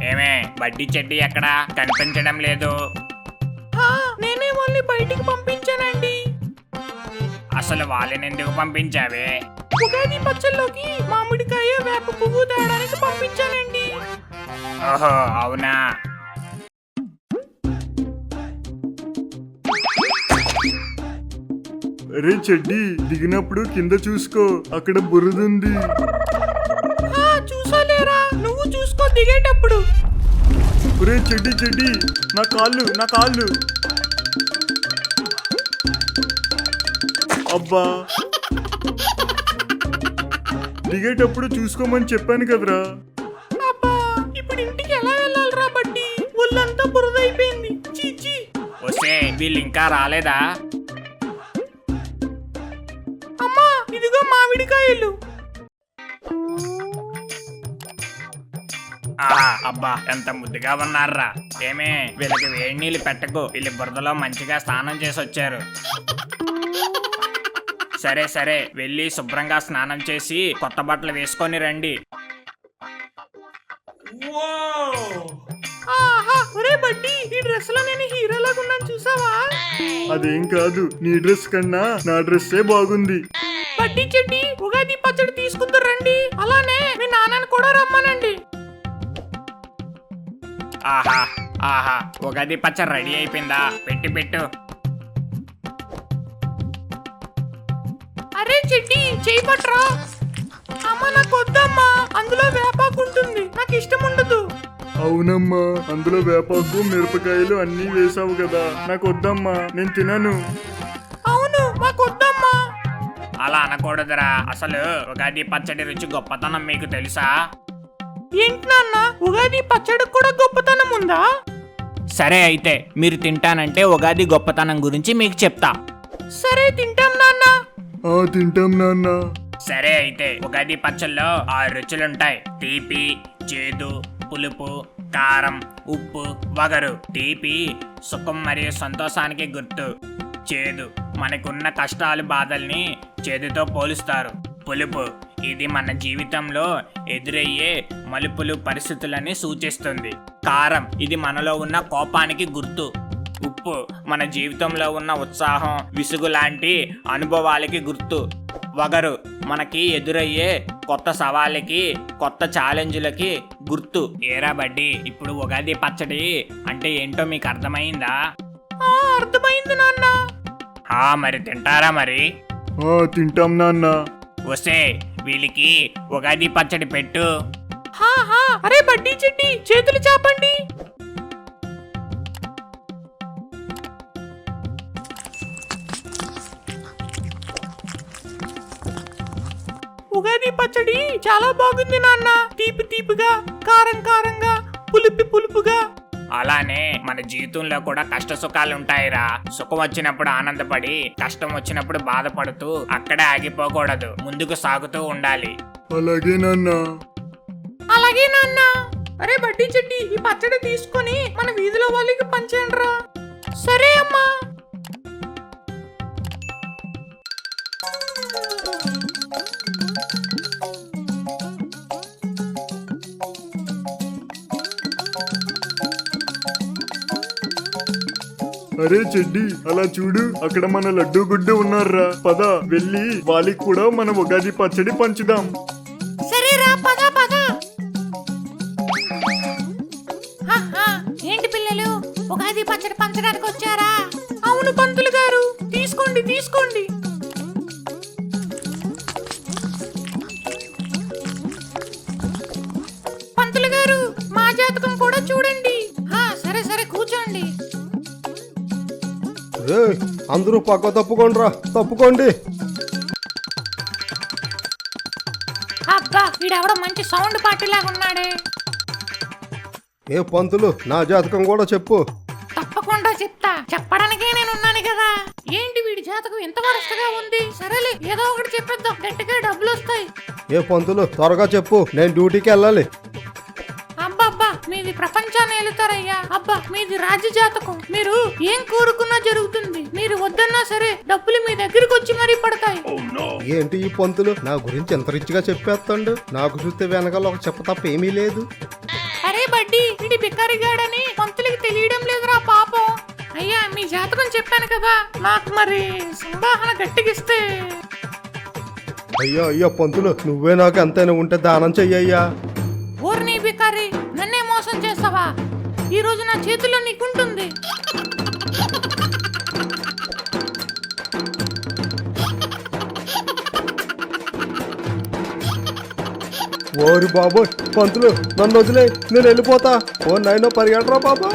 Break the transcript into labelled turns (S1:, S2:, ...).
S1: ఏమే బడ్డీ చెడ్డీ ఎక్కడా కనిపించడం లేదు.
S2: నేనే వాళ్ళని బయటికి పంపించానండి.
S1: అసలు వాళ్ళని ఎందుకు పంపించావే?
S2: ఉగాది పచ్చళ్ళలోకి మామిడికాయ వేప పువ్వు తేయడానికి పంపించానండి.
S1: ఓహో అవునా.
S3: అరే చెడ్డి, దిగినప్పుడు కింద చూసుకో, అక్కడ బురదుంది.
S2: చూసాలేరా, నువ్వు చూసుకో దిగేటప్పుడు.
S3: ఒరే చెడ్డి చెడ్డి, నా కాళ్ళు. అబ్బా, దిగేటప్పుడు చూసుకోమని చెప్పాను కదరా.
S2: అబ్బా, ఇప్పుడు ఇంటికి ఎలా వెళ్ళాలరా బడ్డీ? ఒళ్ళంతా బురదైపోయింది. చీచీ.
S1: వస్తే వీళ్ళు ఇంకా రాలేదా?
S2: అమ్మా, ఇదిగో మామిడికాయలు.
S1: అబ్బా ఎంత ముద్దుగా ఉన్నారా. ఏమే వీళ్ళకి వేడి నీళ్ళు పెట్టకు, వీళ్ళు బురదలో మంచిగా స్నానం చేసి వచ్చారు. సరే వెళ్ళి శుభ్రంగా స్నానం చేసి కొత్త బట్టలు వేసుకొని రండి.
S2: ఒరే బడ్డీ, ఈ డ్రెస్ లో నేను హీరోలాగా ఉన్నాను చూసావా?
S3: అదేం కాదు, నీ డ్రెస్ కన్నా నా డ్రెస్సే బాగుంది.
S2: బడ్డీ చెడ్డి, ఉగాది పచ్చడి తీసుకుందరు రండి. అలానే మీ నాన్నని కూడా రమ్మనండి.
S1: ఆహా ఉగాది పచ్చడి రెడీ అయిపోయిందా? పెట్టు.
S2: అరే చెడ్డి, చేయి పట్రా. అమ్మ నాకు వద్దమ్మా, అందులో వేపాకు ఉంటుంది, నాకు ఇష్టం ఉండదు.
S3: అవునమ్మా, అందులో వేపాకు మిరపకాయలు అన్నీ వేసావు కదా, నాకు వద్దమ్మా, నేను తినను.
S2: అవును, మాకు వద్దమ్మా.
S1: అలా అనకూడదురా. అసలు ఉగాది పచ్చడి రుచి గొప్పతనం మీకు తెలుసా?
S2: ఏంటి నాన్న, ఉగాది పచ్చడికి కూడా గొప్పతనం ఉందా?
S1: సరే అయితే మీరు తింటానంటే ఉగాది గొప్పతనం గురించి మీకు చెప్తా.
S2: సరే తింటాం నాన్న.
S3: తింటాం నాన్న.
S1: సరే అయితే ఉగాది పచ్చళ్ళలో 6 రుచులుంటాయి. తీపి, చేదు, పులుపు, కారం, ఉప్పు, వగరు. తీపి సుఖం మరియు సంతోషానికి గుర్తు. చేదు మనకున్న కష్టాలు బాధల్ని చేదుతో పోలుస్తారు. పులుపు ఇది మన జీవితంలో ఎదురయ్యే మలుపులు పరిస్థితులని సూచిస్తుంది. కారం ఇది మనలో ఉన్న కోపానికి గుర్తు. ఉప్పు మన జీవితంలో ఉన్న ఉత్సాహం, విసుగు లాంటి అనుభవాలకి గుర్తు. వగరు మనకి ఎదురయ్యే కొత్త సవాళ్ళకి, కొత్త ఛాలెంజ్లకి గుర్తు. ఏరా బడ్డీ, ఇప్పుడు ఉగాది పచ్చడి అంటే ఏంటో మీకు అర్థమైందా?
S2: అర్థమైంది నాన్న.
S1: మరి తింటారా మరి?
S3: తింటాం నాన్న.
S1: వస్తే వీళ్ళకి ఉగాది పచ్చడి పెట్టు.
S2: అరే బడ్డీ చెడ్డి, చేతులు చాపండి. ఉగాది పచ్చడి చాలా బాగుంది నాన్న. తీపి తీపిగా, కారం కారంగా, పులుపుగా.
S1: అలానే మన జీవితంలో కూడా కష్ట సుఖాలు ఉంటాయిరా. సుఖం వచ్చినప్పుడు ఆనందపడి, కష్టం వచ్చినప్పుడు బాధపడుతూ అక్కడే ఆగిపోకూడదు, ముందుకు సాగుతూ ఉండాలి.
S3: అలాగే నాన్న.
S2: అరే బడ్డీ చెడ్డి, ఈ పచ్చడి తీసుకొని మన వీధిలో వాళ్ళకి పంచేయండిరా. సరే అమ్మా.
S3: అరే చెడ్డి, అలా చూడు, అక్కడ మన లడ్డు గుడ్డు ఉన్నారా. పద వెళ్ళి వాళ్ళకి కూడా మన ఉగాది పచ్చడి పంచుదాం.
S2: సరేరా, పద. ఏంటి పిల్లలు, ఉగాది పచ్చడి పంచడానికి వచ్చారా? అవును పంతులు గారు, తీసుకోండి. పంతులు గారు, మా జాతకం కూడా చూడండి. సరే కూర్చోండి.
S4: అందరూ పక్క తప్పుకోండి.
S2: అబ్బా, వీడెవడో మంచి సౌండ్ పార్టీ లాగా ఉన్నాడే.
S4: ఏ పంతులు, నా జాతకం కూడా చెప్పు.
S2: తప్పకుండా చెప్తా, చెప్పడానికే నేను ఉన్నాను కదా. ఏంటి వీడి జాతకం ఎంత వరస్ట్గా ఉంది? సరేలే, ఏదో ఒకటి చెప్పేద్దాం, గట్టిగా డబ్బులు వస్తాయి.
S4: ఏ పంతులు, త్వరగా చెప్పు, నేను డ్యూటీకి వెళ్ళాలి.
S2: అబ్బా, మీది ప్రపంచాన్ని ఏలుతారయ్యా. అబ్బా, మీది రాజ్య జాతకం. మీరు ఏం కోరుకున్నా జరుగుతుంది. మీరు వద్దన్నా సరే డబ్బులు మీ దగ్గరికి వచ్చి మరీ పడతాయి.
S4: ఏంటి ఈ పంతులు నా గురించి ఎంత రిచ్గా చెప్పేస్తాడు? నాకు చూస్తే వెనకాల ఒక చెప్ప తప్ప ఏమీ లేదు.
S2: అరే బడ్డీ ఇది బికారిగాడని పంతులకి తెలియడం లేదురా పాపం. అయ్యా మీ జాతకం చెప్పాను కదా, నాకు మరి సంభాహన గట్టిగిస్తే.
S4: అయ్యో అయ్యో పంతులు, నువ్వే నాకు ఎంతైనా ఉంటే దానం చెయ్యయ్యా.
S2: ఓర్ని బికారి, నన్నే మోసం చేస్తావా? ఈ రోజు నా చేతిలో నీకుంటుంది.
S4: ఓరి బాబోయ్ పంతులు, నన్ను వదిలే, నేను వెళ్ళిపోతా. ఓ నాయనో పరిగెడరా బాబా.